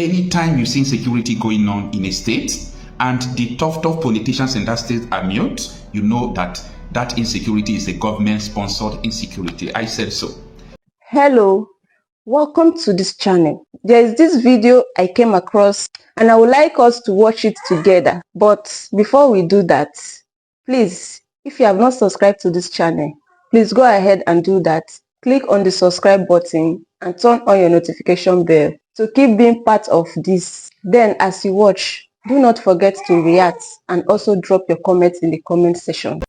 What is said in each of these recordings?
Anytime you see insecurity going on in a state and the tough politicians in that state are mute, you know that that insecurity is a government-sponsored insecurity. I said so. Hello, welcome to this channel. There is this video I came across and I would like us to watch it together. But before we do that, please, if you have not subscribed to this channel, please go ahead and do that. Click on the subscribe button and turn on your notification bell to keep being part of this. Then as you watch, do not forget to react and also drop your comments in the comment section.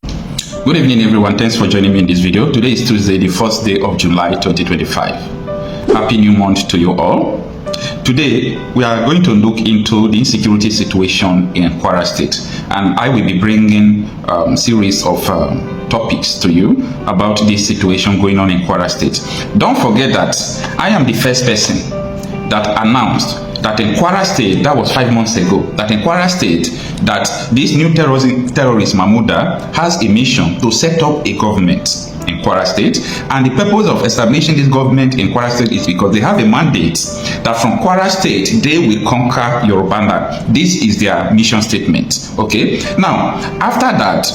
Good evening everyone, thanks for joining me in this video. Today is Tuesday, the 1st day of July 2025. Happy new month to you all. Today we are going to look into the insecurity situation in Kwara State, and I will be bringing a series of topics to you about this situation going on in Kwara State. Don't forget that I am the first person that announced that in Kwara State, that was 5 months ago, that in Kwara State, that this new terrorist Mahmouda has a mission to set up a government in Kwara State, and the purpose of establishing this government in Kwara State is because they have a mandate that from Kwara State they will conquer Yorubanda. This is their mission statement. Okay, now after that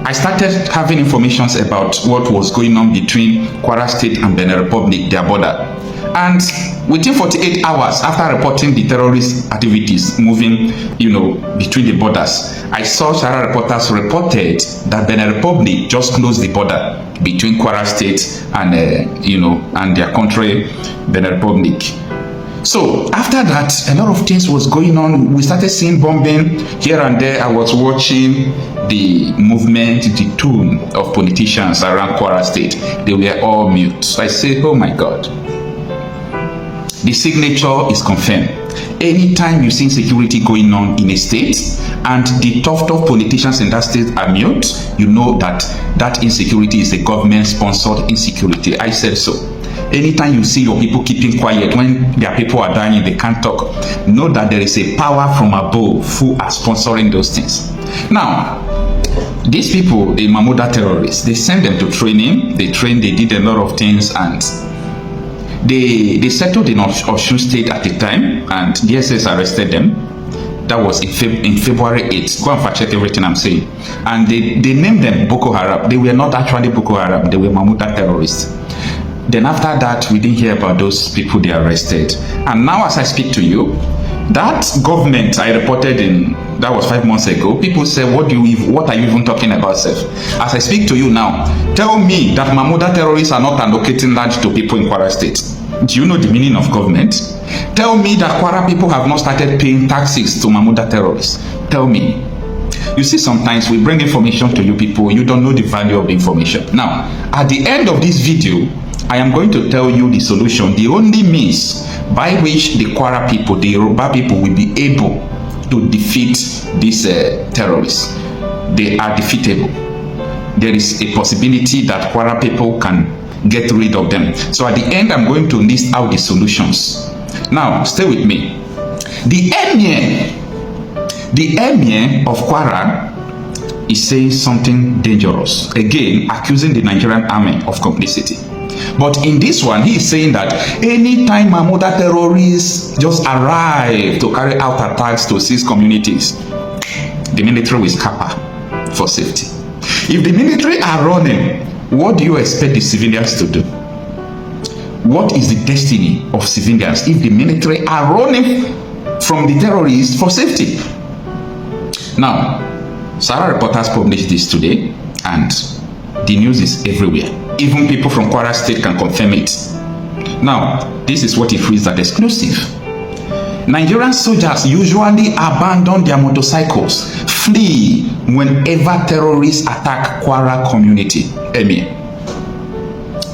I started having information about what was going on between Kwara State and Benin Republic, their border. And within 48 hours after reporting the terrorist activities moving, between the borders, I saw Shara reporters reported that Benin Republic just closed the border between Kwara State and, and their country, Benin Republic. So after that, a lot of things was going on. We started seeing bombing here and there. I was watching the movement, the tone of politicians around Kwara State. They were all mute. So I said, oh my God. The signature is confirmed. Anytime you see insecurity going on in a state and the tough politicians in that state are mute, you know that that insecurity is a government-sponsored insecurity. I said so. Anytime you see your people keeping quiet when their people are dying, they can't talk, know that there is a power from above who are sponsoring those things. Now, these people, the Mahmouda terrorists, they send them to training. They trained, they did a lot of things, and they settled in Osun State at the time, and DSS arrested them. That was in February 8th. Go and fact check everything I'm saying. And they named them Boko Haram. They were not actually Boko Haram. They were Mahmouda terrorists. Then after that, we didn't hear about those people they arrested. And now as I speak to you, that government I reported in, that was 5 months ago, people say, what are you even talking about, Seth? As I speak to you now, tell me that Mahmouda terrorists are not allocating land to people in Kwara State. Do you know the meaning of government? Tell me that Kwara people have not started paying taxes to Mahmouda terrorists. Tell me. You see, sometimes we bring information to you people, you don't know the value of the information. Now, at the end of this video, I am going to tell you the solution, the only means by which the Kwara people, the Yoruba people will be able to defeat these terrorists. They are defeatable. There is a possibility that Kwara people can get rid of them. So at the end, I'm going to list out the solutions. Now, stay with me. The emir of Kwara is saying something dangerous. Again, accusing the Nigerian army of complicity. But in this one, he is saying that anytime Mahmouda terrorists just arrive to carry out attacks to seize communities, the military will scupper for safety. If the military are running, what do you expect the civilians to do? What is the destiny of civilians if the military are running from the terrorists for safety? Now, Sarah reporters published this today, and the news is everywhere. Even people from Kwara State can confirm it. Now, this is what it reads that exclusive. Nigerian soldiers usually abandon their motorcycles, flee whenever terrorists attack Kwara community. Emir,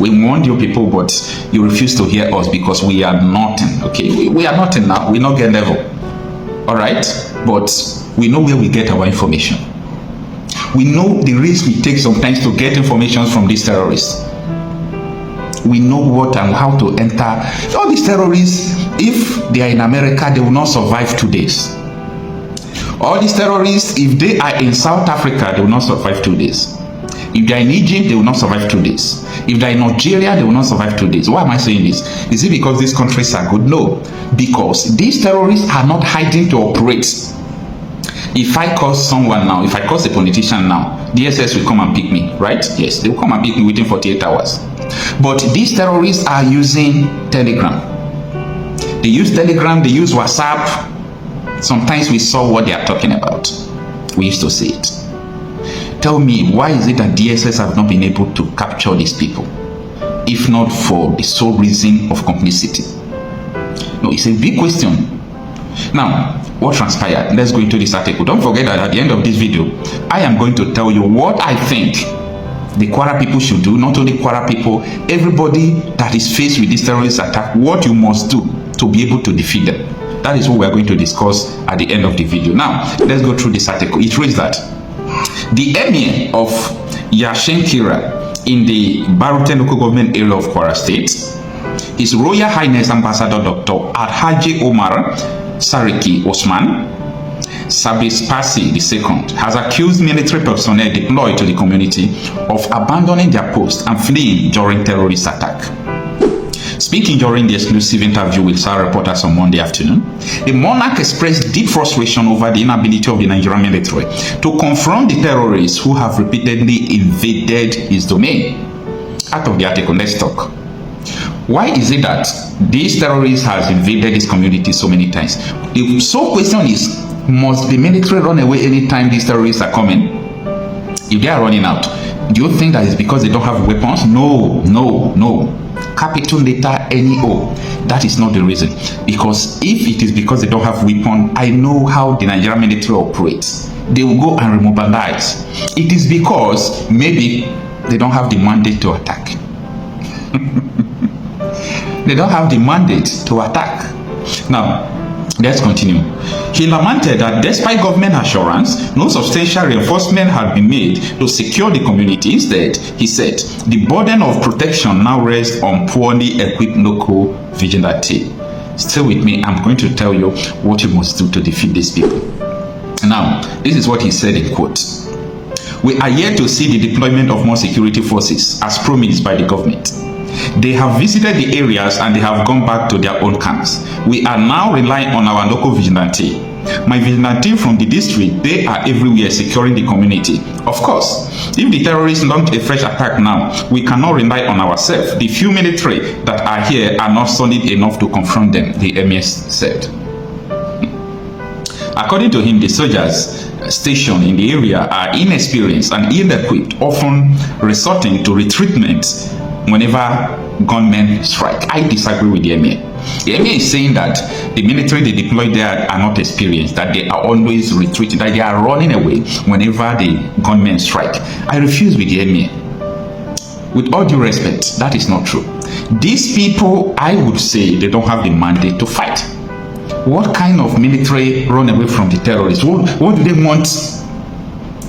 we warned you people, but you refuse to hear us because we are nothing. Okay, we are nothing now. We not get level. All right, but we know where we get our information. We know the risk we take sometimes to get information from these terrorists. We know what and how to enter. All these terrorists, if they are in America, they will not survive 2 days. All these terrorists, if they are in South Africa, they will not survive 2 days. If they're in Egypt, they will not survive 2 days. If they're in Nigeria, they will not survive 2 days. Why am I saying this? Is it because these countries are good? No. Because these terrorists are not hiding to operate. If I call someone now, if I call a politician now, DSS will come and pick me, right? Yes, they will come and pick me within 48 hours. But these terrorists are using Telegram. They use Telegram, they use WhatsApp. Sometimes we saw what they are talking about. We used to see it. Tell me, why is it that DSS have not been able to capture these people? If not for the sole reason of complicity. No, it's a big question. Now, what transpired? Let's go into this article. Don't forget that at the end of this video, I am going to tell you what I think the Kwara people should do. Not only Kwara people, everybody that is faced with this terrorist attack, what you must do to be able to defeat them. That is what we are going to discuss at the end of the video. Now, let's go through this article. It reads that the emir of Yashenkira in the Baruten local government area of Kwara State, His Royal Highness Ambassador Dr. Alhaji Omar Sariki Osman Sabispasi II has accused military personnel deployed to the community of abandoning their post and fleeing during terrorist attack. Speaking during the exclusive interview with Terr reporters on Monday afternoon, the monarch expressed deep frustration over the inability of the Nigerian military to confront the terrorists who have repeatedly invaded his domain. Out of the article, let's talk. Why is it that these terrorists has invaded this community so many times? The sole question is, must the military run away anytime these terrorists are coming? If they are running out, do you think that it's because they don't have weapons? No, no, no. Capital letter NEO. That is not the reason. Because if it is because they don't have weapons, I know how the Nigerian military operates. They will go and remobilize. It is because maybe they don't have the mandate to attack. They don't have the mandate to attack. Now, let's continue. He lamented that despite government assurance, no substantial reinforcement had been made to secure the community. Instead, he said, the burden of protection now rests on poorly equipped local vigilante. Stay with me, I'm going to tell you what you must do to defeat these people. Now, this is what he said in quote. We are yet to see the deployment of more security forces as promised by the government. They have visited the areas and they have gone back to their own camps. We are now relying on our local vigilante. My vigilante from the district, they are everywhere securing the community. Of course, if the terrorists launch a fresh attack now, we cannot rely on ourselves. The few military that are here are not solid enough to confront them, the emir said. According to him, the soldiers stationed in the area are inexperienced and ill-equipped, often resorting to retreatment whenever gunmen strike. I disagree with the emir. The emir is saying that the military they deploy there are not experienced, that they are always retreating, that they are running away whenever the gunmen strike. I refuse with the emir. With all due respect, that is not true. These people, I would say, they don't have the mandate to fight. What kind of military run away from the terrorists? What do they want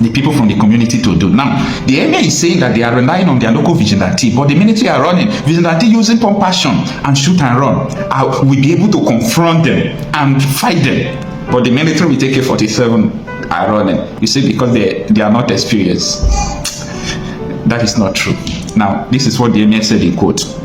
the people from the community to do? Now, the emir is saying that they are relying on their local vigilante, but the military are running. Vigilante using pump passion and shoot and run. Will be able to confront them and fight them. But the military will take AK-47 are running. You see, because they are not experienced. That is not true. Now, this is what the emir said in quote.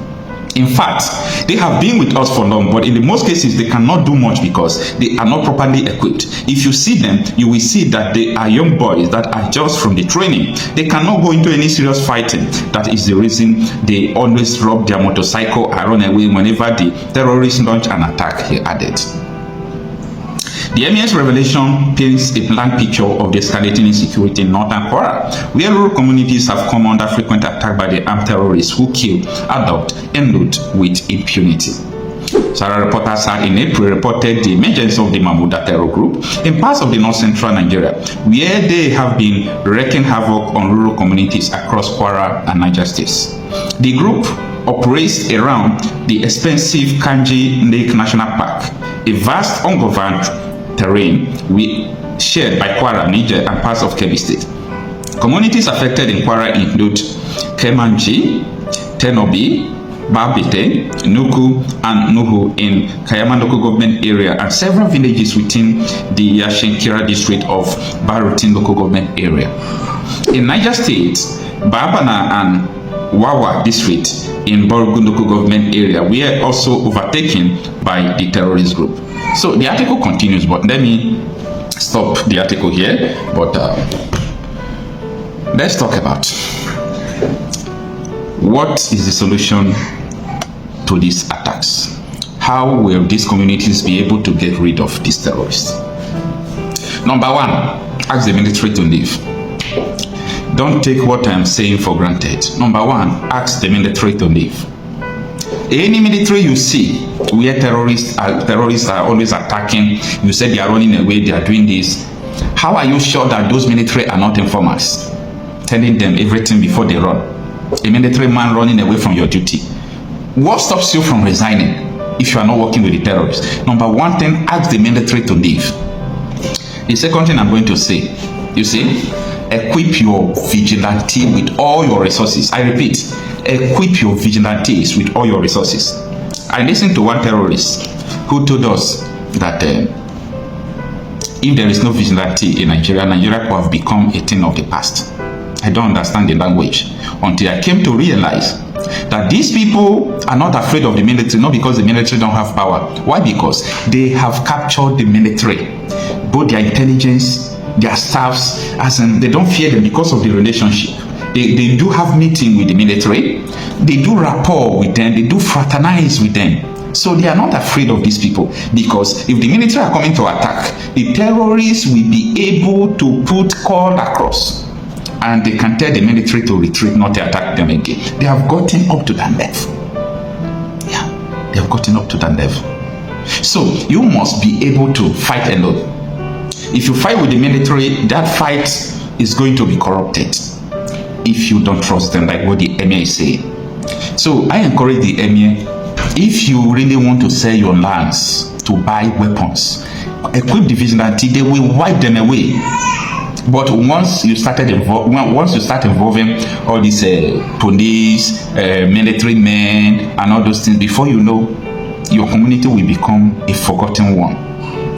In fact, they have been with us for long, but in the most cases, they cannot do much because they are not properly equipped. If you see them, you will see that they are young boys that are just from the training. They cannot go into any serious fighting. That is the reason they always drop their motorcycle and run away whenever the terrorists launch an attack, he added. The emir's revelation paints a blank picture of the escalating insecurity in northern Kwara, where rural communities have come under frequent attack by the armed terrorists who kill, adopt, and loot with impunity. Terr reporters had in April reported the emergence of the Mahmuda terror group in parts of the north-central Nigeria, where they have been wreaking havoc on rural communities across Kwara and Niger states. The group operates around the expensive Kanji Lake National Park, a vast ungoverned terrain shared by Kwara, Niger, and parts of Kebbi State. Communities affected in Kwara include Kemanji, Tenobi, Babite, Nuku, and Nuhu in Kayama local government area, and several villages within the Yashenkira district of Barutin local government area. In Niger State, Babana and Wawa district in Borgunduku government area were also overtaken by the terrorist group. So the article continues, but let me stop the article here. But let's talk about what is the solution to these attacks. How will these communities be able to get rid of these terrorists? Number one, ask the military to leave. Don't take what I'm saying for granted. Number one, ask the military to leave. Any military you see where terrorists are always attacking, you said they are running away, they are doing this. How are you sure that those military are not informers, telling them everything before they run? A military man running away from your duty. What stops you from resigning if you are not working with the terrorists? Number one thing, ask the military to leave. The second thing I'm going to say, you see, equip your vigilante with all your resources. I repeat, equip your vigilantes with all your resources. I listened to one terrorist who told us that if there is no vigilante in Nigeria, Nigeria will have become a thing of the past. I don't understand the language until I came to realize that these people are not afraid of the military, not because the military don't have power. Why? Because they have captured the military, both their intelligence, their staffs, as in they don't fear them because of the relationship. They do have meeting with the military, they do rapport with them, they do fraternize with them. So they are not afraid of these people, because if the military are coming to attack, the terrorists will be able to put call across, and they can tell the military to retreat, not to attack them again. They have gotten up to that level. Yeah, they have gotten up to that level. So you must be able to fight alone. If you fight with the military, that fight is going to be corrupted if you don't trust them, like what the emir is saying. So I encourage the emir, if you really want to sell your lands to buy weapons, equip the vigilante, they will wipe them away. But once you start involving all these police, military men, and all those things, before you know, your community will become a forgotten one.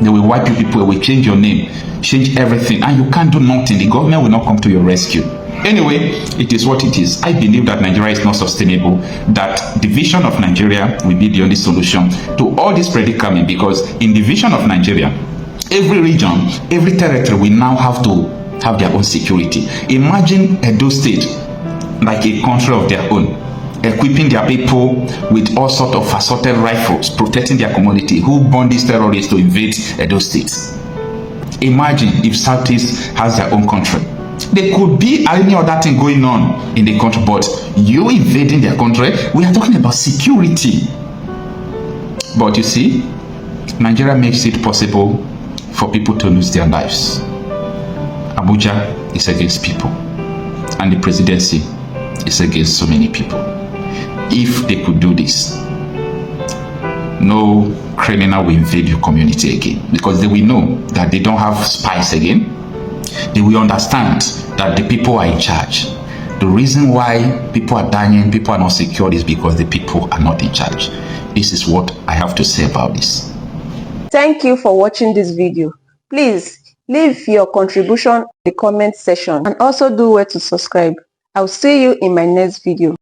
They will wipe you people, will change your name, change everything, and you can't do nothing. The government will not come to your rescue. Anyway, it is what it is. I believe that Nigeria is not sustainable, that division of Nigeria will be the only solution to all this predicament, because in division of Nigeria, every region, every territory will now have to have their own security. Imagine Edo State like a country of their own, equipping their people with all sorts of assorted rifles, protecting their community. Who born these terrorists to invade Edo State? Imagine if Southeast has their own country. There could be any other thing going on in the country, but you invading their country, we are talking about security. But you see, Nigeria makes it possible for people to lose their lives. Abuja is against people, and the presidency is against so many people. If they could do this, no criminal will invade your community again, because they will know that they don't have spies again. They will understand that the people are in charge. The reason why people are dying, people are not secure, is because the people are not in charge. This is what I have to say about this. Thank you for watching this video. Please leave your contribution in the comment section, and also do well to subscribe. I'll see you in my next video.